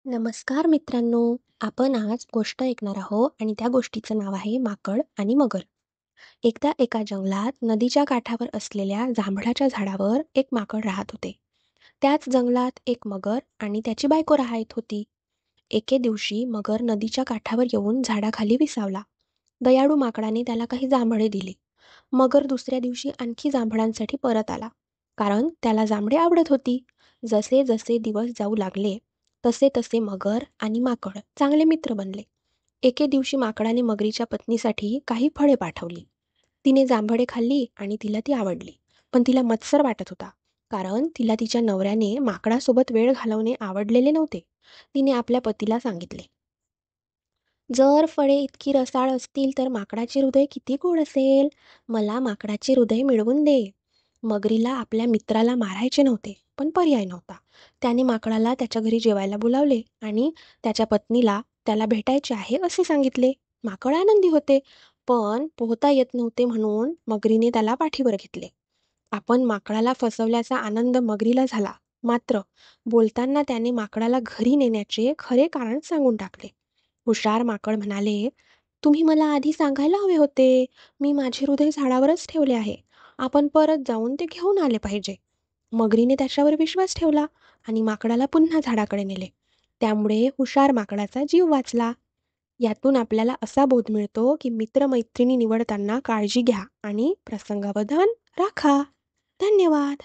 नमस्कार मित्रांनो. आपण आज गोष्ट ऐकणार आहोत आणि त्या गोष्टीचं नाव आहे माकड आणि मगर. एकदा एका जंगलात नदीच्या काठावर असलेल्या जांभळाच्या झाडावर एक माकड राहत होते. त्याच जंगलात एक मगर आणि त्याची बायको राहत होती. एके दिवशी मगर नदीच्या काठावर येऊन झाडाखाली विसावला. दयाळू माकडाने त्याला काही जांभळे दिली. मगर दुसऱ्या दिवशी आणखी जांभळांसाठी परत आला, कारण त्याला जांभळे आवडत होती. जसे जसे दिवस जाऊ लागले तसे तसे मगर आणि माकड चांगले मित्र बनले. एके दिवशी माकडाने मगरीच्या पत्नीसाठी काही फळे पाठवली. तिने जांभळे खाल्ली आणि तिला ती आवडली. पण तिला मत्सर वाटत होता, कारण तिला तिच्या नवऱ्याने माकडासोबत वेळ घालवणे आवडलेले नव्हते. तिने आपल्या पतीला सांगितले, जर फळे इतकी रसाळ असतील तर माकडाचे हृदय किती गोड असेल. मला माकडाचे हृदय मिळवून दे. मगरीला आपल्या मित्राला मारायचे नव्हते, पण पर्याय नव्हता. त्याने माकडाला त्याच्या घरी जेवायला बोलावले आणि त्याच्या पत्नीला त्याला भेटायचे आहे असे सांगितले. माकड आनंदी होते, पण पोहता येत नव्हते म्हणून मगरीने त्याला पाठीवर घेतले. आपण माकडाला फसवल्याचा आनंद मगरीला झाला. मात्र बोलताना त्याने माकडाला घरी नेण्याचे खरे कारण सांगून टाकले. हुशार माकड म्हणाले, तुम्ही मला आधी सांगायला हवे होते. मी माझे हृदय झाडावरच ठेवले आहे. आपण परत जाऊन ते घेऊन आले पाहिजे. मगरीने त्याच्यावर विश्वास ठेवला आणि माकडाला पुन्हा झाडाकडे नेले. त्यामुळे हुशार माकडाचा जीव वाचला. यातून आपल्याला असा बोध मिळतो की मित्रमैत्रिणी निवडताना काळजी घ्या आणि प्रसंगावधान राखा. धन्यवाद.